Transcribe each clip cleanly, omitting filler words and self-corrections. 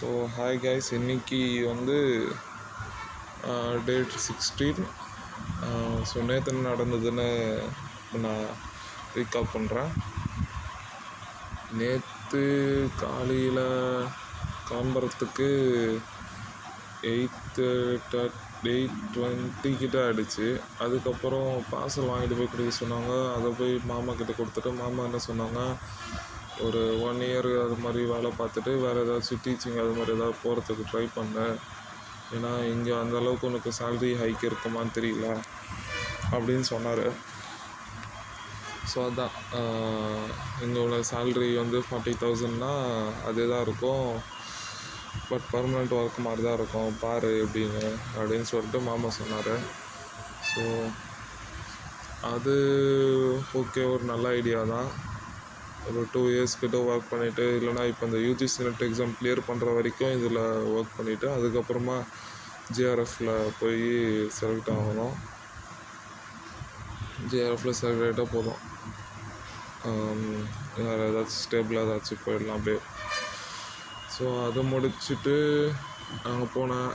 So hi guys, இன்னைக்கு வந்து date 16. So நேற்று நடந்ததுன்னு நான் ரீகால் பண்ணுறேன். நேற்று காலையில் கிளம்புறதுக்கு 8:20 கிட்ட ஆகிடுச்சு. அதுக்கப்புறம் பார்சல் வாங்கிட்டு போய் கொடுக்க சொன்னாங்க. அதை போய் மாமா கிட்ட கொடுத்துட்டு, மாமா என்ன சொன்னாங்க, ஒரு 1 இயர் அது மாதிரி வேலை பார்த்துட்டு வேறு ஏதாச்சும் டீச்சிங் அது மாதிரி ஏதாவது போகிறதுக்கு ட்ரை பண்ணேன். ஏன்னா இங்கே அந்தளவுக்கு உனக்கு சேல்ரி ஹைக் இருக்குமான்னு தெரியல அப்படின்னு சொன்னார். ஸோ அதான், இங்கே உள்ள சேல்ரி வந்து 40,000னா அதே தான் இருக்கும், பட் பர்மனெண்ட் ஒர்க் மாதிரி தான் இருக்கும், பாரு அப்படின்னு சொல்லிட்டு மாமா சொன்னார். ஸோ அது ஓகே, ஒரு நல்ல ஐடியா தான். ஒரு 2 இயர்ஸ் கிட்ட ஒர்க் பண்ணிவிட்டு, இல்லைனா இப்போ இந்த யூஜிசி நெட் எக்ஸாம் கிளியர் பண்ணுற வரைக்கும் இதில் ஒர்க் பண்ணிவிட்டு அதுக்கப்புறமா ஜிஆர்எஃப்பில் போய் செலக்ட் ஆகணும். ஜிஆர்எஃப்பில் செலக்ட் ஆகிட்டால் போதும், வேறு ஏதாச்சும் ஸ்டேபிளாக ஏதாச்சும் போயிடலாம் அப்படியே. ஸோ அதை முடிச்சுட்டு அங்கே போனேன்.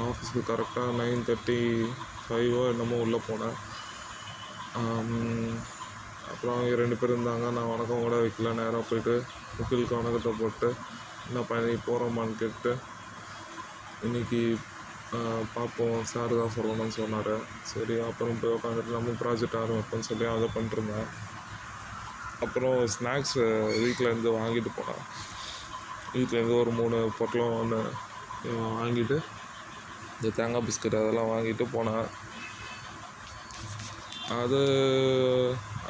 ஆஃபீஸுக்கு கரெக்டாக 9:35 என்னமோ உள்ளே போனேன். அப்புறம் 2 பேர் இருந்தாங்க. நான் வணக்கம் கூட வைக்கல, நேராக போய்ட்டு முகிலுக்கு வணக்கத்தை போட்டு, என்ன பண்ணி போகிறோமான்னு கேட்டு, இன்றைக்கி பார்ப்போம் சார் தான் சொல்லணும்னு சொன்னார். சரி, அப்புறம் போய் உட்காந்துட்டு நம்ம ப்ராஜெக்ட் ஆரம்பிப்போம்னு சொல்லி அதை பண்ணிட்டுருந்தேன். அப்புறம் ஸ்நாக்ஸ் வீட்டிலேருந்து வாங்கிட்டு போனேன். வீட்டிலேருந்து ஒரு 3 பொட்டலம் ஒன்று வாங்கிட்டு, இந்த தேங்காய் பிஸ்கட் அதெல்லாம் வாங்கிட்டு போனேன்.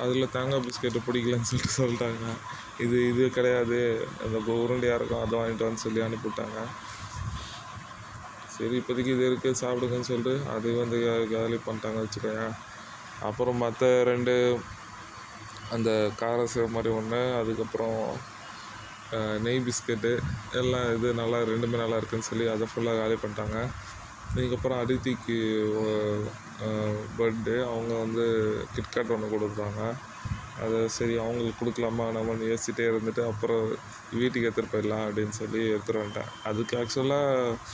அதில் தேங்காய் பிஸ்கெட்டு பிடிக்கலன்னு சொல்லிட்டாங்க. இது கிடையாது, அந்த உருண்டையாக இருக்கும், அதை வாங்கிட்டு வந்து சொல்லி அனுப்பிவிட்டாங்க. சரி, இப்போதைக்கு இது இருக்குது சாப்பிடுங்கன்னு சொல்லிட்டு அது வந்து காலி பண்ணிட்டாங்க வச்சுக்கோங்க. அப்புறம் மற்ற 2 அந்த கார சேவ் மாதிரி ஒன்று, அதுக்கப்புறம் நெய் பிஸ்கெட்டு எல்லாம் இது நல்லா 2மே நல்லா இருக்குதுன்னு சொல்லி அதை ஃபுல்லாக காலி பண்ணிட்டாங்க. இதுக்கப்புறம் அதித்திக்கு பர்த்டே, அவங்க வந்து கிட்கேட் ஒன்று கொடுத்தாங்க. அதை சரி அவங்களுக்கு கொடுக்கலாமா நம்மன்னு யோசிச்சுட்டே இருந்துட்டு, அப்புறம் வீட்டுக்கு எடுத்துகிட்டு போயிடலாம் அப்படின்னு சொல்லி எடுத்துகிட்டு வந்துட்டேன். அதுக்கு ஆக்சுவலாக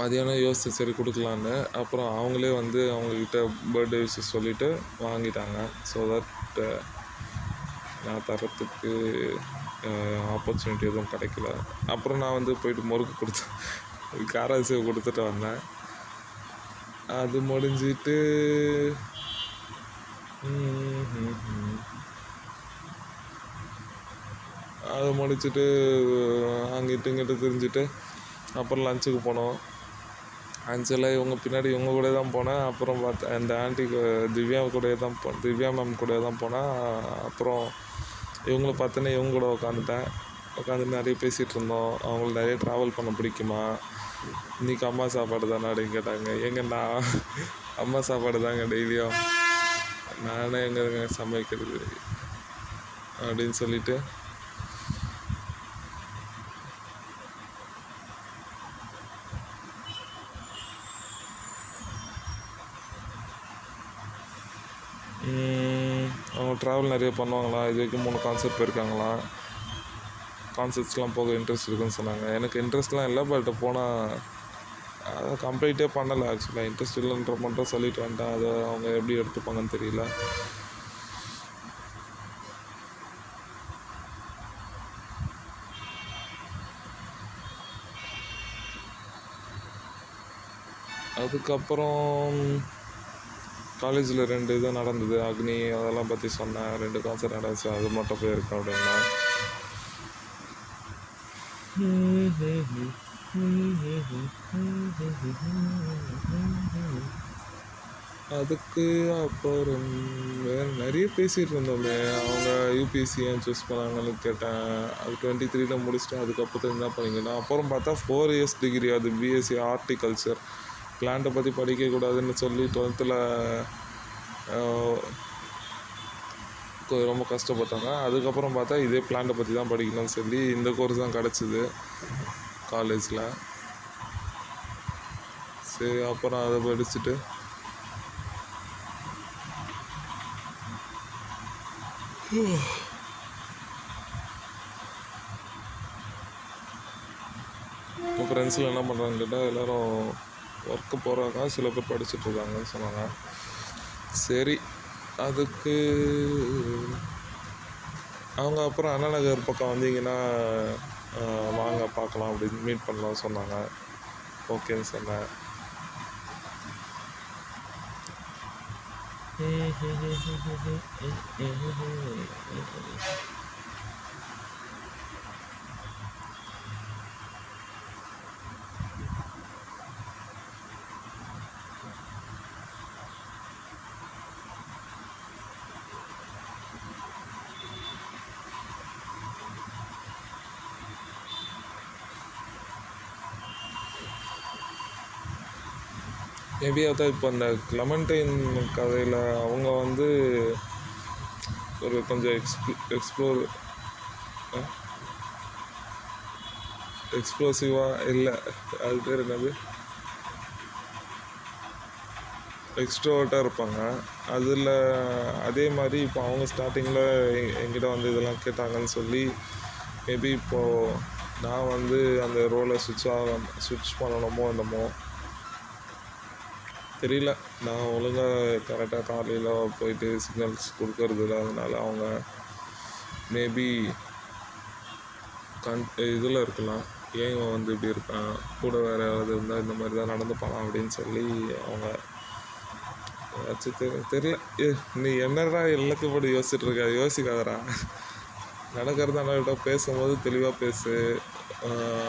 மதியானம் யோசிச்சு சரி கொடுக்கலான்னு, அப்புறம் அவங்களே வந்து அவங்கக்கிட்ட பர்த்டே விஷஸ் சொல்லிவிட்டு வாங்கிட்டாங்க. ஸோ தட் நான் தரத்துக்கு ஆப்பர்ச்சுனிட்டி எதுவும் கிடைக்கல. அப்புறம் நான் வந்து போயிட்டு முறுக்கு காராசேவ் கொடுத்துட்டு வந்தேன். அது முடிஞ்சிட்டு அதை முடிச்சுட்டு அங்கிட்டு இங்கிட்ட தெரிஞ்சுட்டு அப்புறம் லஞ்சுக்கு போனோம். லஞ்சில் இவங்க பின்னாடி இவங்க கூட தான் போனேன். அப்புறம் பார்த்தேன் இந்த ஆண்டி திவ்யா மேம் கூட தான் போனேன். அப்புறம் இவங்கள பார்த்தோன்னே இவங்க கூட உட்காந்துட்டு நிறைய பேசிகிட்டு இருந்தோம். அவங்களுக்கு நிறைய ட்ராவல் பண்ண பிடிக்குமா, இன்றைக்கி அம்மா சாப்பாடு தானே அப்படின்னு கேட்டாங்க. நான் அம்மா சாப்பாடு தாங்க டெய்லியும், நானே எங்கே சமைக்கிறது அப்படின்னு சொல்லிட்டு அவங்க ட்ராவல் நிறைய பண்ணுவாங்களா, இது வரைக்கும் 3 கான்சர்ட் போயிருக்காங்களாம். கான்சர்ட்ஸ்லாம் போக இன்ட்ரெஸ்ட் இருக்குதுன்னு சொன்னாங்க. எனக்கு இன்ட்ரெஸ்ட்லாம் இல்லை, பட் போனால் அதை கம்ப்ளீட்டே பண்ணலை. ஆக்சுவலாக இன்ட்ரெஸ்ட் இல்லைன்ற மட்டும் சொல்லிட்டு வந்துட்டேன். அதை அவங்க எப்படி எடுத்துப்பாங்கன்னு தெரியல. அதுக்கப்புறம் காலேஜில் 2 இது நடந்தது, அக்னி அதெல்லாம் பற்றி சொன்னேன். 2 கான்சர்ட் நடந்துச்சு, அது மட்டும் போயிருக்கேன் அப்படின்னா. அதுக்கு அப்புறம் வேறு நிறைய பேசிகிட்டு இருந்தோமே. அவங்க யூபிஎஸ்சி ஏன் சூஸ் பண்ணாங்கன்னு கேட்டேன். அது 23 முடிச்சுட்டு அதுக்கப்புறம் என்ன பண்ணிங்கன்னா, அப்புறம் பார்த்தா 4 இயர்ஸ் டிகிரி, அது பிஎஸ்சி ஹார்டிகல்ச்சர். பிளான்ட்டை பற்றி படிக்கக்கூடாதுன்னு சொல்லி 12th ரொம்ப கஷ்டப்பட்டாங்க. அதுக்கப்புறம் பார்த்தா இதே பிளான்ட்டை பற்றி தான் படிக்கணும்னு சொல்லி இந்த கோர்ஸ் தான் கிடச்சிது காலேஜில். சரி, அப்புறம் அதை படிச்சுட்டு உங்கள் ஃப்ரெண்ட்ஸில் என்ன பண்ணுறாங்கன்னு கேட்டால் எல்லோரும் ஒர்க்கு போகிறாங்க, சில பேர் படிச்சுட்ருக்காங்கன்னு சொன்னாங்க. சரி, அதுக்கு அவங்க அப்புறம் அண்ணா நகர் பக்கம் வந்தீங்கன்னா வாங்க பார்க்கலாம் அப்படின்னு மீட் பண்ணலாம் சொன்னாங்க. ஓகேன்னு சொன்னேன். மேபி அதான் இப்போ அந்த கிளமண்டைன் கதையில் அவங்க வந்து ஒரு கொஞ்சம் எக்ஸ்ப்ளோசிவாக இல்லை, அது பேர் என்னது, எக்ஸ்ட்ரோவர்ட்டாக இருப்பாங்க. அதில் அதே மாதிரி இப்போ அவங்க ஸ்டார்டிங்கில் என்கிட்ட வந்து இதெல்லாம் கேட்டாங்கன்னு சொல்லி மேபி இப்போது நான் வந்து அந்த ரோலை ஸ்விட்ச் பண்ணணுமோ என்னமோ தெரியல. நான் ஒழுங்காக கரெக்டாக காலையில் போயிட்டு சிக்னல்ஸ் கொடுக்கறது இல்லை, அதனால அவங்க மேபி இதில் இருக்கலாம், ஏன் இவன் வந்து இப்படி இருக்கான், கூட வேறு யாராவது இருந்தால் இந்த மாதிரி தான் நடந்துப்பான் அப்படின்னு சொல்லி அவங்க ஏதாச்சும் தெரியல. நீ என்னடா எல்லாத்தையும் போட்டு யோசிச்சுட்ருக்க, யோசிக்காதடா, நடக்கிறத அண்ணாக்கிட்ட பேசும்போது தெளிவாக பேசு.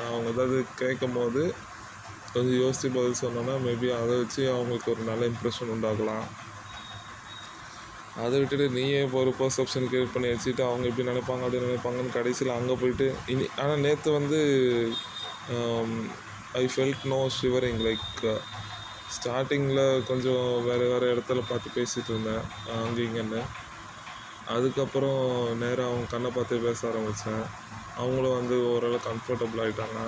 அவங்க ஏதாவது கேட்கும் போது கொஞ்சம் யோசித்து பதில் சொன்னோன்னா மேபி அதை வச்சு அவங்களுக்கு ஒரு நல்ல இம்ப்ரெஷன் உண்டாகலாம். அதை விட்டுட்டு நீயே இப்போ ஒரு பர்செப்ஷன் கிரியேட் பண்ணி வச்சுட்டு அவங்க எப்படி நினைப்பாங்க அப்படி நினைப்பாங்கன்னு கடைசியில் அங்கே போயிட்டு ஆனால் நேற்று வந்து I felt no shivering, like ஸ்டார்டிங்கில் கொஞ்சம் வேறு இடத்துல பார்த்து பேசிகிட்டு இருந்தேன் அங்கே இங்கேன்னு. அதுக்கப்புறம் நேராக அவங்க கண்ணை பார்த்து பேச ஆரம்பித்தேன். அவங்களும் வந்து ஓரளவு கம்ஃபர்டபுள் ஆகிட்டாங்க.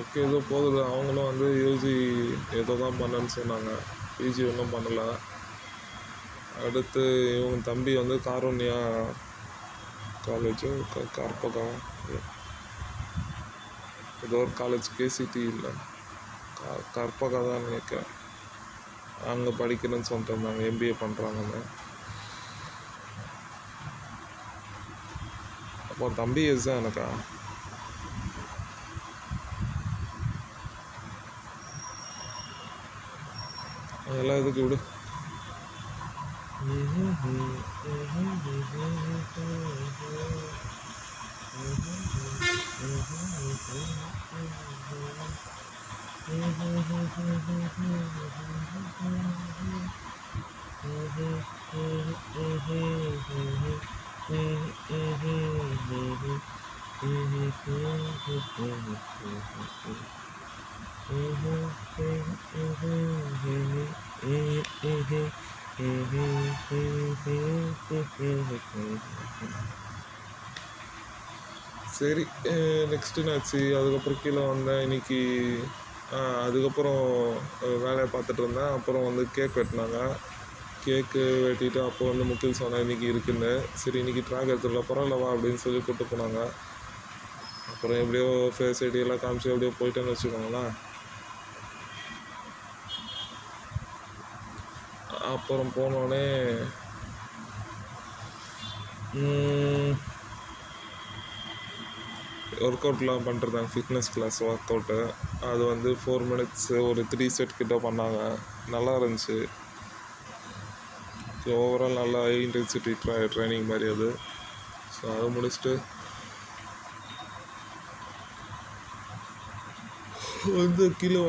ஓகே, ஏதோ போகுது. அவங்களும் வந்து யூஜி ஏதோ தான் பண்ணேன்னு சொன்னாங்க, பிஜி ஒன்றும் பண்ணலை. அடுத்து இவங்க தம்பி வந்து காரோனியா காலேஜோ கற்பகம் ஏதோ ஒரு காலேஜ், கேசிடி இல்லை கற்பகம் தான் நினைக்கிறேன், அங்கே படிக்கிறேன்னு சொல்லிட்டு இருந்தாங்க, எம்பிஏ பண்ணுறாங்கன்னு. அப்போ தம்பி ஏஜ் தான் எனக்கா? அதெல்லாம் எதுக்கு விடு. சரி, நெக்ஸ்ட் என்னாச்சு? அதுக்கப்புறம் கீழே வந்தேன் இன்னைக்கு. அதுக்கப்புறம் வேலையை பார்த்துட்டு இருந்தேன். அப்புறம் வந்து கேக் வெட்டினாங்க. கேக்கு வெட்டிட்டு அப்போ வந்து முக்கில் சொன்னேன் இன்றைக்கி இருக்குன்னு. சரி, இன்றைக்கி ட்ராக் எடுத்துடலாம், பரவாயில்லவா அப்படின்னு சொல்லி கூப்பிட்டு போனாங்க. அப்புறம் எப்படியோ ஃபேஸ் ஐடி எல்லாம் காமிச்சு எப்படியோ போயிட்டேன்னு வச்சுக்கோங்களேன். அப்புறம் போனோடனே ஒர்க் அவுட்லாம் பண்ணுறதாங்க, ஃபிட்னஸ் கிளாஸ் ஒர்க் அவுட்டு. அது வந்து 4 minutes ஒரு 3 செட் கிட்ட பண்ணாங்க, நல்லா இருந்துச்சு. ஓவரால் நல்லா ஹை இன்டென்சிட்டி ட்ரைனிங் மாதிரி அது. ஸோ அதை முடிச்சுட்டு வந்து கீழே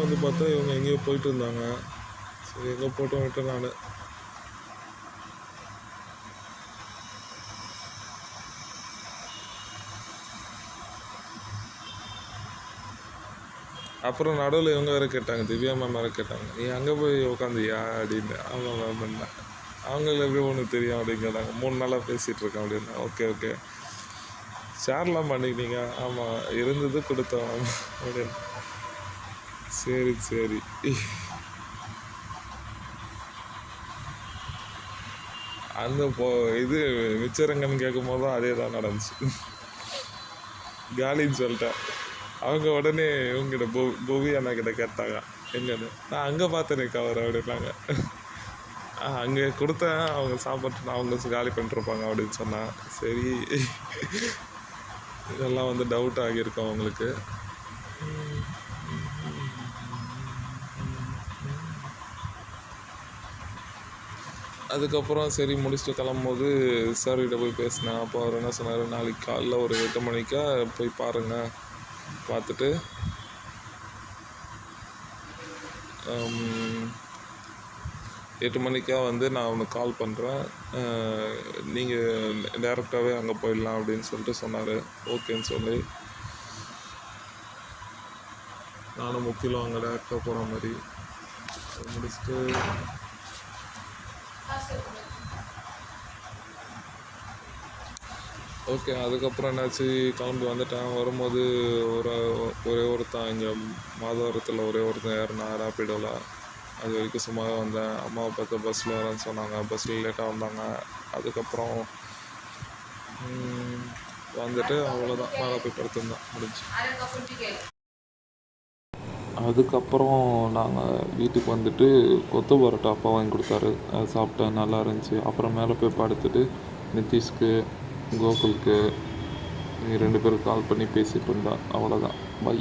வந்து பார்த்தா இவங்க எங்கேயோ போயிட்டு இருந்தாங்க. சரி, எங்கே போட்டு விட்டேன் நான். அப்புறம் நடுவில் இவங்க வேறு கேட்டாங்க, திவ்யா மேம் வேறு கேட்டாங்க, நீ அங்கே போய் உட்காந்தியா அப்படின்னு. ஆமாம் மேம் என்ன, அவங்களுக்கு எப்படி ஒன்று தெரியும் அப்படின்னு கேட்டாங்க. 3 நாளாக பேசிகிட்டு இருக்கேன் அப்படின்னு. ஓகே ஷேர்லாம் பண்ணிக்கினீங்க? ஆமாம், இருந்தது கொடுத்தோம் அப்படின்னு. சரி அந்த இது மிச்சரங்கன்னு கேட்கும் போதும் அதே தான் நடந்துச்சு. காலின்னு சொல்லிட்டேன். அவங்க உடனே இவங்கிட்ட புவி அண்ணா கிட்ட கேட்டாங்க எங்கன்னு. நான் அங்கே பார்த்தேனே கவர் அப்படின்னாங்க. அங்கே கொடுத்தேன், அவங்க சாப்பிட்டு அவங்க காலி பண்ணிட்டுருப்பாங்க அப்படின்னு சொன்னேன். சரி, இதெல்லாம் வந்து டவுட் ஆகியிருக்கும் அவங்களுக்கு. அதுக்கப்புறம் சரி முடிச்சுட்டு கிளம்பும்போது சார்கிட்ட போய் பேசினேன். அப்போ அவர் என்ன சொன்னார், நாளைக்கு காலைல ஒரு 8 மணிக்கா போய் பாருங்கள், பார்த்துட்டு 8 மணிக்கா வந்து நான் உனக்கு கால் பண்ணுறேன், நீங்கள் டேரெக்டாகவே அங்கே போயிடலாம் அப்படின்னு சொல்லிட்டு சொன்னார். ஓகேன்னு சொல்லி நானும் முக்கிலும் அங்கே டேரெக்டாக போகிற மாதிரி முடிச்சுட்டு ஓகே. அதுக்கப்புறம் என்னாச்சு, கிளம்பி வந்துட்டேன். வரும்போது ஒரே ஒருத்தன் இங்கே மாதவரத்தில் ஒரே ஒருத்தன் ஏறினா ரேப்பிடோவில். அது வரைக்கும் சும்மாவே வந்தேன். அம்மாவை பார்த்து பஸ்ஸில் வரேன்னு சொன்னாங்க, பஸ்ஸில் லேட்டாக வந்தாங்க. அதுக்கப்புறம் வந்துட்டு அவ்வளோதான், மேலே போய் படுத்துருந்தேன், முடிஞ்சு. அதுக்கப்புறம் நாங்கள் வீட்டுக்கு வந்துட்டு கொத்து பரோட்டா அப்பா வாங்கி கொடுத்தாரு, அதை சாப்பிட்டேன், நல்லா இருந்துச்சு. அப்புறம் மேலே போய் படுத்துட்டு நிதிஷ்க்கு கோகுலுக்கு 2 பேரும் கால் பண்ணி பேசிகிட்டு இருந்தேன். அவ்வளோதான், பை.